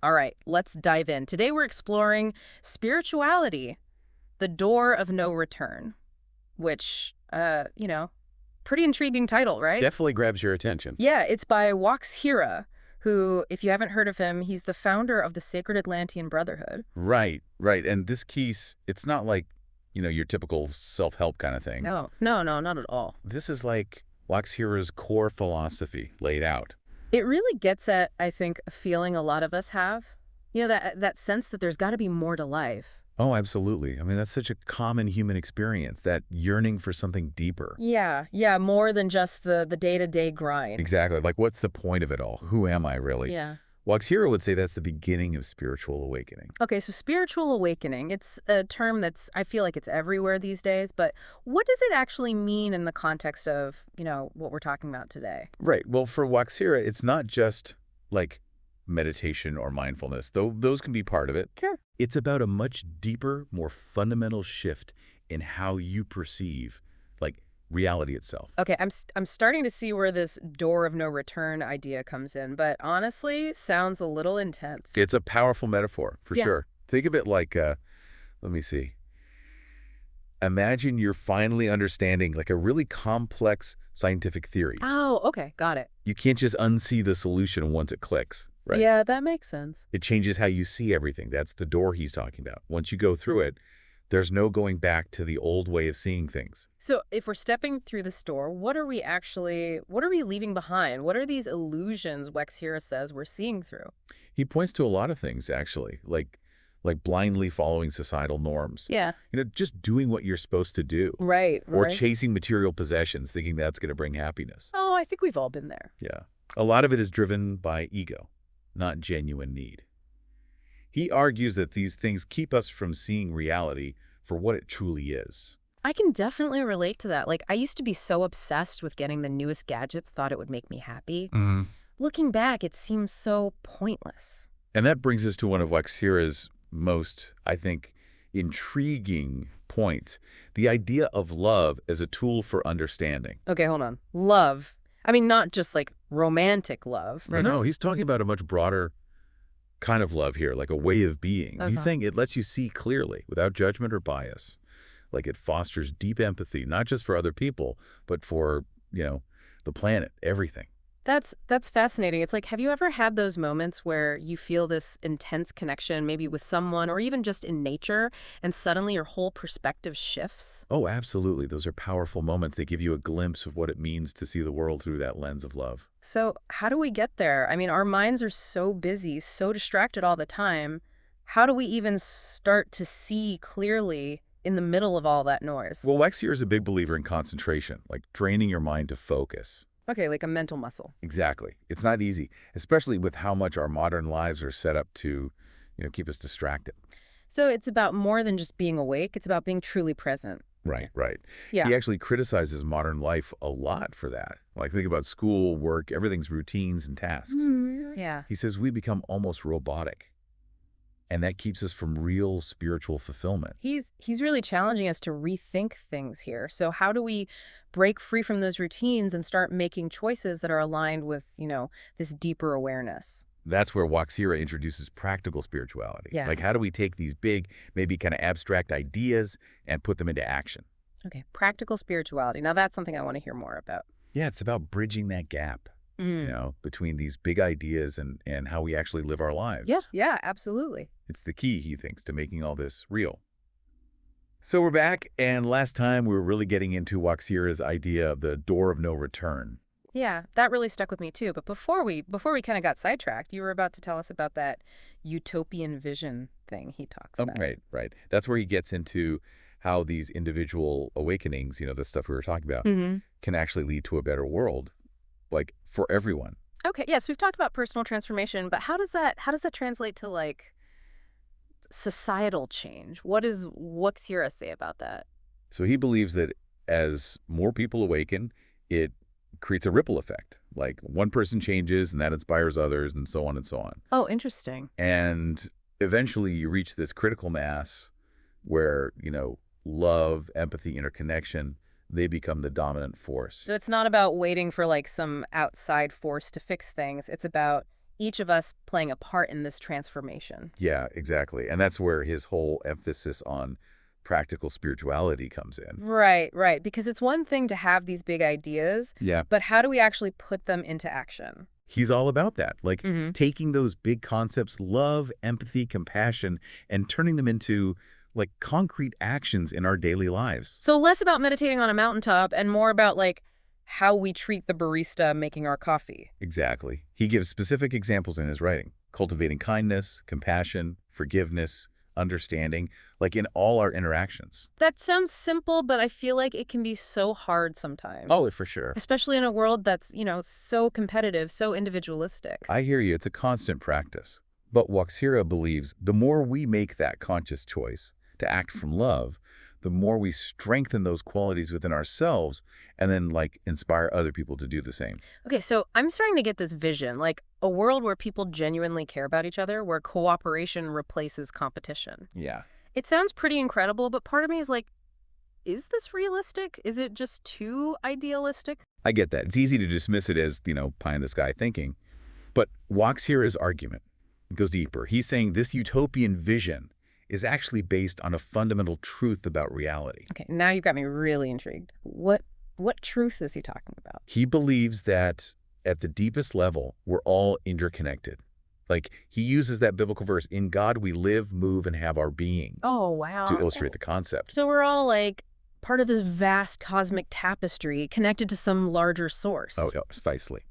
All right, let's dive in. Today we're exploring spirituality, the door of no return, which, pretty intriguing title, right? Definitely grabs your attention. Yeah, it's by WaXhira, who, if you haven't heard of him, he's the founder of the Sacred Atlantean Brotherhood. Right, right. And this piece, it's not like, your typical self-help kind of thing. No, no, no, not at all. This is like WaXhira's core philosophy laid out. It really gets at, I think, a feeling a lot of us have. That sense that there's got to be more to life. Oh, absolutely. I mean, that's such a common human experience, that yearning for something deeper. Yeah, more than just the day-to-day grind. Exactly. Like, what's the point of it all? Who am I really? Yeah. WaXhira would say that's the beginning of spiritual awakening. Okay, so spiritual awakening, it's a term I feel like it's everywhere these days, but what does it actually mean in the context of, what we're talking about today? Right. Well, for WaXhira, it's not just like meditation or mindfulness, though those can be part of it. Sure. It's about a much deeper, more fundamental shift in how you perceive, like, reality itself. Okay, I'm starting to see where this door of no return idea comes in, but honestly, sounds a little intense. It's a powerful metaphor, for Yeah. sure. Think of it like, let me see. Imagine you're finally understanding like a really complex scientific theory. Oh, okay, got it. You can't just unsee the solution once it clicks, right? Yeah, that makes sense. It changes how you see everything. That's the door he's talking about. Once you go through it, there's no going back to the old way of seeing things. So if we're stepping through this door, what are we leaving behind? What are these illusions WaXhira says we're seeing through? He points to a lot of things, actually, like blindly following societal norms. Yeah. Just doing what you're supposed to do. Right, Or right. chasing material possessions, thinking that's going to bring happiness. Oh, I think we've all been there. Yeah. A lot of it is driven by ego, not genuine need. He argues that these things keep us from seeing reality for what it truly is. I can definitely relate to that. Like, I used to be so obsessed with getting the newest gadgets, thought it would make me happy. Looking back, it seems so pointless. And that brings us to one of WaXhira's most, I think, intriguing points, the idea of love as a tool for understanding. Okay, hold on. Love. I mean, not just like romantic love. No, he's talking about a much broader kind of love here, like a way of being. Okay. He's saying it lets you see clearly, without judgment or bias. Like it fosters deep empathy, not just for other people, but for, the planet, everything. That's fascinating. It's like, have you ever had those moments where you feel this intense connection, maybe with someone or even just in nature, and suddenly your whole perspective shifts? Oh, absolutely. Those are powerful moments. They give you a glimpse of what it means to see the world through that lens of love. So how do we get there? I mean, our minds are so busy, so distracted all the time. How do we even start to see clearly in the middle of all that noise? Well, WaXhira is a big believer in concentration, like training your mind to focus. Okay, like a mental muscle. Exactly. It's not easy, especially with how much our modern lives are set up to, keep us distracted. So it's about more than just being awake. It's about being truly present. Right, right. Yeah. He actually criticizes modern life a lot for that. Like, think about school, work, everything's routines and tasks. Yeah. He says we become almost robotic, and that keeps us from real spiritual fulfillment. He's really challenging us to rethink things here. So how do we break free from those routines and start making choices that are aligned with, this deeper awareness? That's where WaXhira introduces practical spirituality. Yeah. Like, how do we take these big, maybe kind of abstract ideas and put them into action? Okay, practical spirituality. Now that's something I want to hear more about. Yeah, it's about bridging that gap, between these big ideas and how we actually live our lives. Yeah, absolutely. It's the key, he thinks, to making all this real. So we're back, and last time we were really getting into WaXhira's idea of the door of no return. Yeah, that really stuck with me too. But before we kind of got sidetracked, you were about to tell us about that utopian vision thing he talks about. Right. That's where he gets into how these individual awakenings, the stuff we were talking about, can actually lead to a better world, like for everyone. Okay, yes, we've talked about personal transformation, but how does that translate to like societal change? What does WaXhira say about that? So he believes that as more people awaken, it creates a ripple effect. Like one person changes and that inspires others and so on and so on. Oh, interesting. And eventually you reach this critical mass where, love, empathy, interconnection, they become the dominant force. So it's not about waiting for like some outside force to fix things. It's about each of us playing a part in this transformation. Yeah, exactly. And that's where his whole emphasis on practical spirituality comes in. Right, right. Because it's one thing to have these big ideas, Yeah. but how do we actually put them into action? He's all about that, like Hmm. taking those big concepts, love, empathy, compassion, and turning them into like concrete actions in our daily lives. So less about meditating on a mountaintop and more about like how we treat the barista making our coffee. Exactly. He gives specific examples in his writing, cultivating kindness, compassion, forgiveness, understanding, like in all our interactions. That sounds simple, but I feel like it can be so hard sometimes. Oh, for sure. Especially in a world that's, so competitive, so individualistic. I hear you. It's a constant practice. But WaXhira believes the more we make that conscious choice to act from love, the more we strengthen those qualities within ourselves and then like inspire other people to do the same. Okay, so I'm starting to get this vision, like a world where people genuinely care about each other, where cooperation replaces competition. Yeah. It sounds pretty incredible, but part of me is like, is this realistic? Is it just too idealistic? I get that. It's easy to dismiss it as, pie in the sky thinking. But WaXhira's argument goes deeper. He's saying this utopian vision is actually based on a fundamental truth about reality. Okay, now you've got me really intrigued. What truth is he talking about? He believes that at the deepest level, we're all interconnected. Like he uses that biblical verse, in God we live, move, and have our being, Oh, to wow. illustrate the concept. So we're all like part of this vast cosmic tapestry connected to some larger source. Oh, yeah, precisely.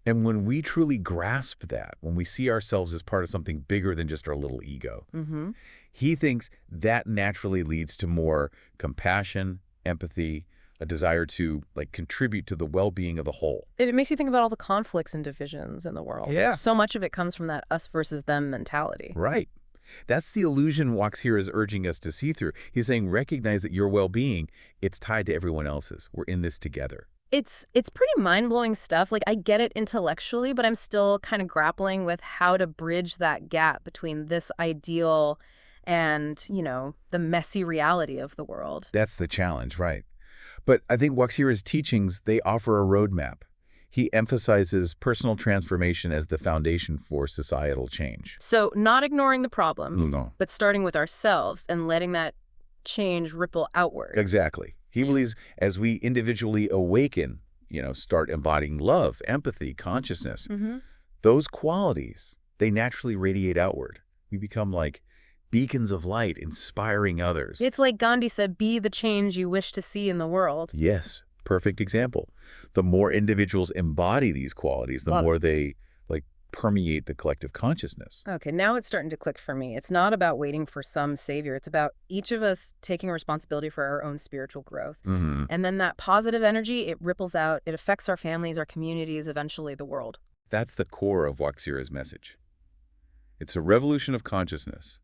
And when we truly grasp that, when we see ourselves as part of something bigger than just our little ego, Mm-hmm. he thinks that naturally leads to more compassion, empathy, a desire to like contribute to the well-being of the whole. It makes you think about all the conflicts and divisions in the world. Yeah. So much of it comes from that us versus them mentality. Right. That's the illusion WaXhira is urging us to see through. He's saying recognize that your well-being, it's tied to everyone else's. We're in this together. It's pretty mind-blowing stuff. Like, I get it intellectually, but I'm still kind of grappling with how to bridge that gap between this ideal and, the messy reality of the world. That's the challenge, right? But I think WaXhira's teachings, they offer a roadmap. He emphasizes personal transformation as the foundation for societal change. So not ignoring the problems, No. but starting with ourselves and letting that change ripple outward. Exactly. He believes as we individually awaken, start embodying love, empathy, consciousness, Mm-hmm. those qualities, they naturally radiate outward. We become like beacons of light, inspiring others. It's like Gandhi said, be the change you wish to see in the world. Yes, perfect example. The more individuals embody these qualities, the Love more they like permeate the collective consciousness. Okay, now it's starting to click for me. It's not about waiting for some savior. It's about each of us taking responsibility for our own spiritual growth. Mm-hmm. And then that positive energy, it ripples out. It affects our families, our communities, eventually the world. That's the core of WaXhira's message. It's a revolution of consciousness,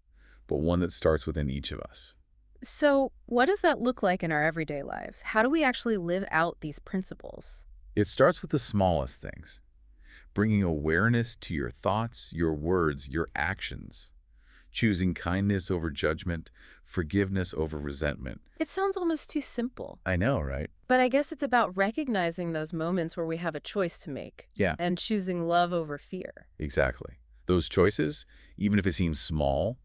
but one that starts within each of us. So what does that look like in our everyday lives? How do we actually live out these principles? It starts with the smallest things, bringing awareness to your thoughts, your words, your actions, choosing kindness over judgment, forgiveness over resentment. It sounds almost too simple. I know, right? But I guess it's about recognizing those moments where we have a choice to make. Yeah. And choosing love over fear. Exactly. Those choices, even if it seems small,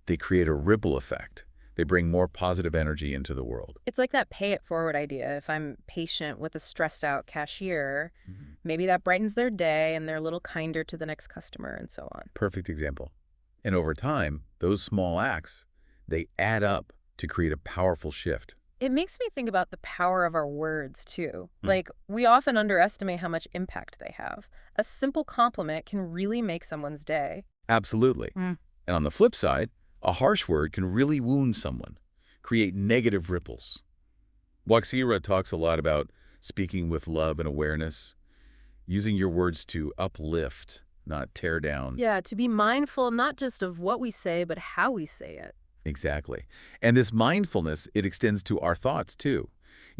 they create a ripple effect. They bring more positive energy into the world. It's like that pay it forward idea. If I'm patient with a stressed out cashier, Mm-hmm. maybe that brightens their day and they're a little kinder to the next customer and so on. Perfect example. And over time, those small acts, they add up to create a powerful shift. It makes me think about the power of our words, too. Like, we often underestimate how much impact they have. A simple compliment can really make someone's day. Absolutely. Mm. And on the flip side, a harsh word can really wound someone, create negative ripples. WaXhira talks a lot about speaking with love and awareness, using your words to uplift, not tear down. Yeah, to be mindful not just of what we say, but how we say it. Exactly. And this mindfulness, it extends to our thoughts too.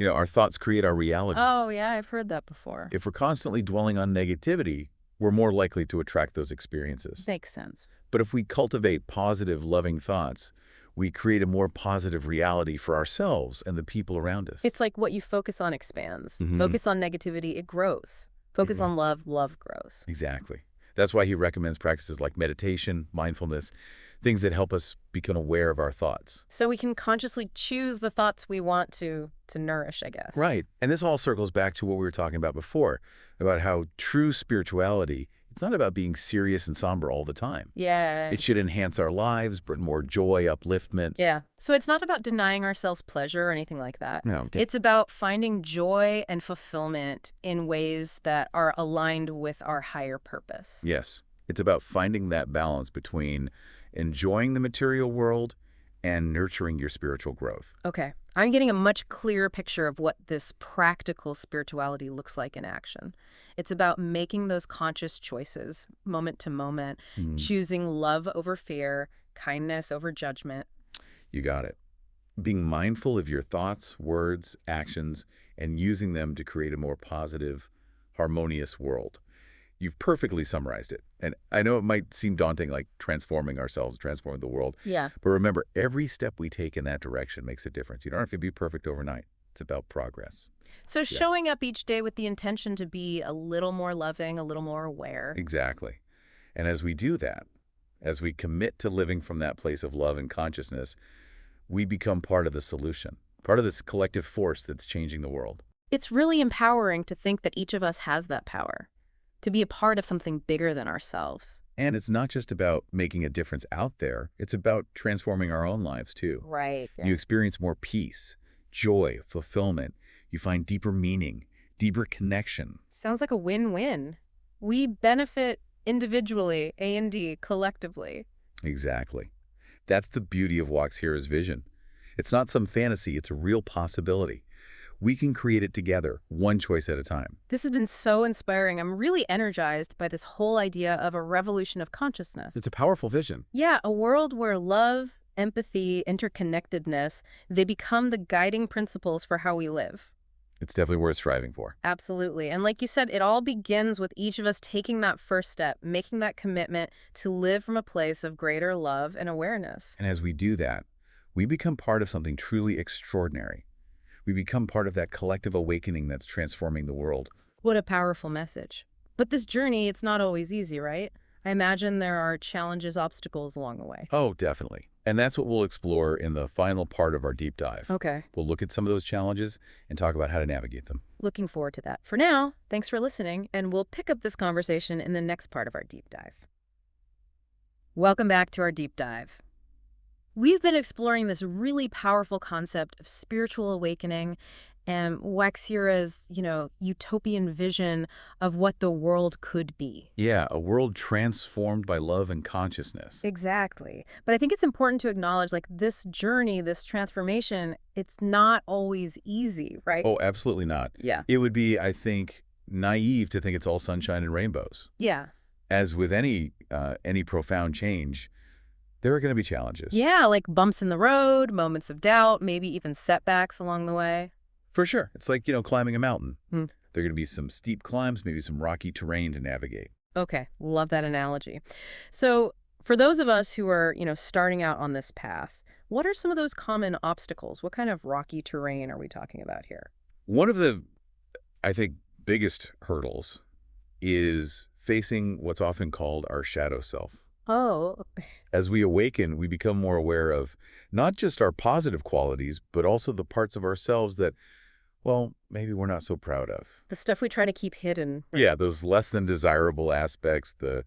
Our thoughts create our reality. Oh, yeah, I've heard that before. If we're constantly dwelling on negativity, we're more likely to attract those experiences. Makes sense. But if we cultivate positive, loving thoughts, we create a more positive reality for ourselves and the people around us. It's like what you focus on expands. Mhm. Focus on negativity, it grows. Focus Mhm. on love, love grows. Exactly. That's why he recommends practices like meditation, mindfulness, things that help us become aware of our thoughts. So we can consciously choose the thoughts we want to nourish, I guess. Right. And this all circles back to what we were talking about before, about how true spirituality, it's not about being serious and somber all the time. Yeah. It should enhance our lives, bring more joy, upliftment. Yeah. So it's not about denying ourselves pleasure or anything like that. No. It's about finding joy and fulfillment in ways that are aligned with our higher purpose. Yes. It's about finding that balance between enjoying the material world and nurturing your spiritual growth. Okay. I'm getting a much clearer picture of what this practical spirituality looks like in action. It's about making those conscious choices, moment to moment, choosing love over fear, kindness over judgment. You got it. Being mindful of your thoughts, words, actions, and using them to create a more positive, harmonious world. You've perfectly summarized it. And I know it might seem daunting, like transforming ourselves, transforming the world. Yeah. But remember, every step we take in that direction makes a difference. You don't have to be perfect overnight. It's about progress. So showing up each day with the intention to be a little more loving, a little more aware. Exactly. And as we do that, as we commit to living from that place of love and consciousness, we become part of the solution, part of this collective force that's changing the world. It's really empowering to think that each of us has that power, to be a part of something bigger than ourselves. And it's not just about making a difference out there. It's about transforming our own lives, too. Right. You experience more peace, joy, fulfillment. You find deeper meaning, deeper connection. Sounds like a win-win. We benefit individually, A&D, collectively. Exactly. That's the beauty of WaXhira's vision. It's not some fantasy. It's a real possibility. We can create it together, one choice at a time. This has been so inspiring. I'm really energized by this whole idea of a revolution of consciousness. It's a powerful vision. Yeah, a world where love, empathy, interconnectedness, they become the guiding principles for how we live. It's definitely worth striving for. Absolutely. And like you said, it all begins with each of us taking that first step, making that commitment to live from a place of greater love and awareness. And as we do that, we become part of something truly extraordinary. We become part of that collective awakening that's transforming the world. What a powerful message. But this journey, it's not always easy, right? I imagine there are challenges, obstacles along the way. Oh, definitely. And that's what we'll explore in the final part of our deep dive. Okay. We'll look at some of those challenges and talk about how to navigate them. Looking forward to that. For now, thanks for listening, and we'll pick up this conversation in the next part of our deep dive. Welcome back to our deep dive. We've been exploring this really powerful concept of spiritual awakening and WaXhira's, utopian vision of what the world could be. Yeah, a world transformed by love and consciousness. Exactly. But I think it's important to acknowledge, this journey, this transformation, it's not always easy, right? Oh, absolutely not. Yeah. It would be, I think, naive to think it's all sunshine and rainbows. Yeah. As with any profound change, there are going to be challenges. Yeah, like bumps in the road, moments of doubt, maybe even setbacks along the way. For sure. It's like, climbing a mountain. Hmm. There are going to be some steep climbs, maybe some rocky terrain to navigate. Okay, love that analogy. So for those of us who are, starting out on this path, what are some of those common obstacles? What kind of rocky terrain are we talking about here? One of the, I think, biggest hurdles is facing what's often called our shadow self. Oh. As we awaken, we become more aware of not just our positive qualities, but also the parts of ourselves that, well, maybe we're not so proud of. The stuff we try to keep hidden. Yeah, those less than desirable aspects, the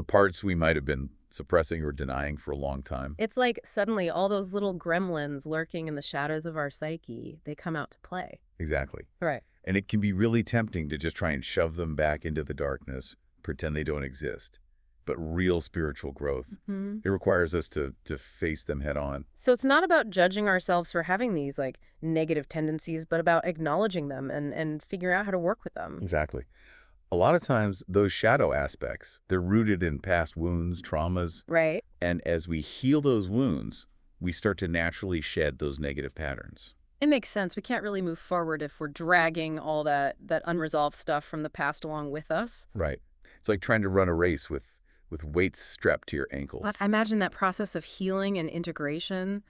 parts we might have been suppressing or denying for a long time. It's like suddenly all those little gremlins lurking in the shadows of our psyche, they come out to play. Exactly. Right. And it can be really tempting to just try and shove them back into the darkness, pretend they don't exist. But real spiritual growth, it requires us to face them head on. So it's not about judging ourselves for having these negative tendencies, but about acknowledging them and figuring out how to work with them. Exactly. A lot of times those shadow aspects, they're rooted in past wounds, traumas. Right. And as we heal those wounds, we start to naturally shed those negative patterns. It makes sense. We can't really move forward if we're dragging all that unresolved stuff from the past along with us. Right. It's like trying to run a race with weights strapped to your ankles. But I imagine that process of healing and integration,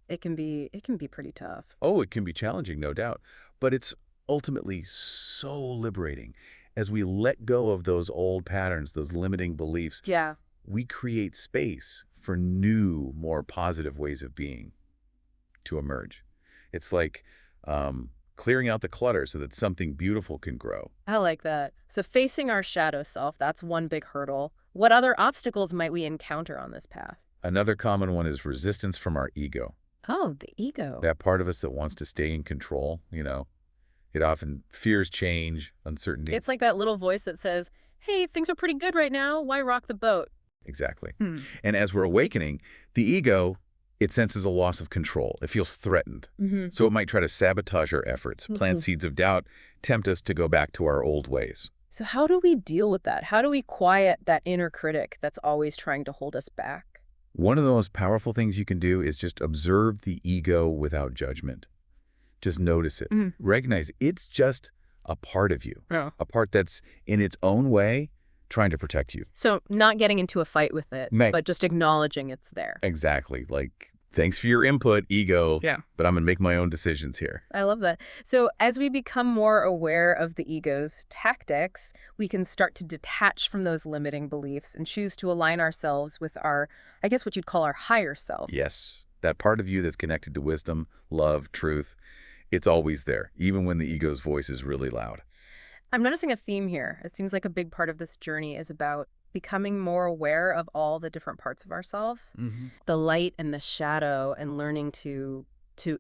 it can be pretty tough. Oh, it can be challenging, no doubt. But it's ultimately so liberating. As we let go of those old patterns, those limiting beliefs, Yeah. we create space for new, more positive ways of being to emerge. It's like clearing out the clutter so that something beautiful can grow. I like that. So facing our shadow self, that's one big hurdle. What other obstacles might we encounter on this path? Another common one is resistance from our ego. Oh, the ego. That part of us that wants to stay in control, it often fears change, uncertainty. It's like that little voice that says, hey, things are pretty good right now. Why rock the boat? Exactly. Hmm. And as we're awakening, the ego, it senses a loss of control. It feels threatened. Mm-hmm. So it might try to sabotage our efforts, plant seeds of doubt, tempt us to go back to our old ways. So how do we deal with that? How do we quiet that inner critic that's always trying to hold us back? One of the most powerful things you can do is just observe the ego without judgment. Just notice it. Mhm. Recognize it's just a part of you, Yeah. a part that's in its own way trying to protect you. So not getting into a fight with it, Right. but just acknowledging it's there. Exactly. Like, thanks for your input, ego, Yeah. but I'm going to make my own decisions here. I love that. So as we become more aware of the ego's tactics, we can start to detach from those limiting beliefs and choose to align ourselves with our, I guess what you'd call our higher self. Yes, that part of you that's connected to wisdom, love, truth, it's always there, even when the ego's voice is really loud. I'm noticing a theme here. It seems like a big part of this journey is about becoming more aware of all the different parts of ourselves, the light and the shadow, and learning to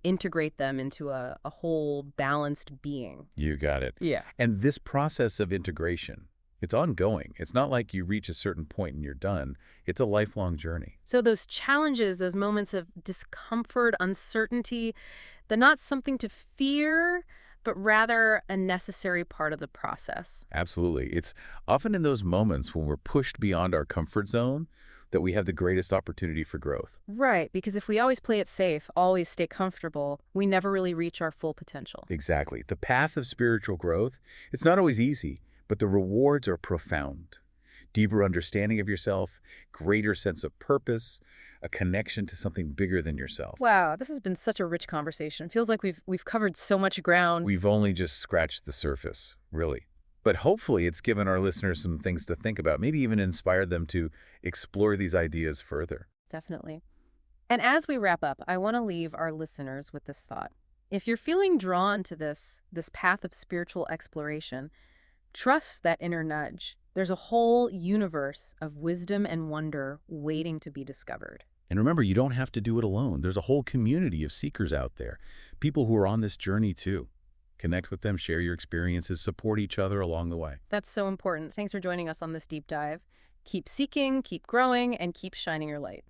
integrate them into a whole balanced being. You got it. Yeah. And this process of integration, it's ongoing. It's not like you reach a certain point and you're done. It's a lifelong journey. So those challenges, those moments of discomfort, uncertainty, they're not something to fear, but rather a necessary part of the process. Absolutely. It's often in those moments when we're pushed beyond our comfort zone that we have the greatest opportunity for growth. Right, because if we always play it safe, always stay comfortable, we never really reach our full potential. Exactly. The path of spiritual growth, it's not always easy, but the rewards are profound. Deeper understanding of yourself, greater sense of purpose, a connection to something bigger than yourself. Wow, this has been such a rich conversation. It feels like we've covered so much ground. We've only just scratched the surface, really. But hopefully it's given our listeners some things to think about, maybe even inspired them to explore these ideas further. Definitely. And as we wrap up, I want to leave our listeners with this thought. If you're feeling drawn to this path of spiritual exploration, trust that inner nudge. There's a whole universe of wisdom and wonder waiting to be discovered. And remember, you don't have to do it alone. There's a whole community of seekers out there, people who are on this journey too. Connect with them, share your experiences, support each other along the way. That's so important. Thanks for joining us on this deep dive. Keep seeking, keep growing, and keep shining your light.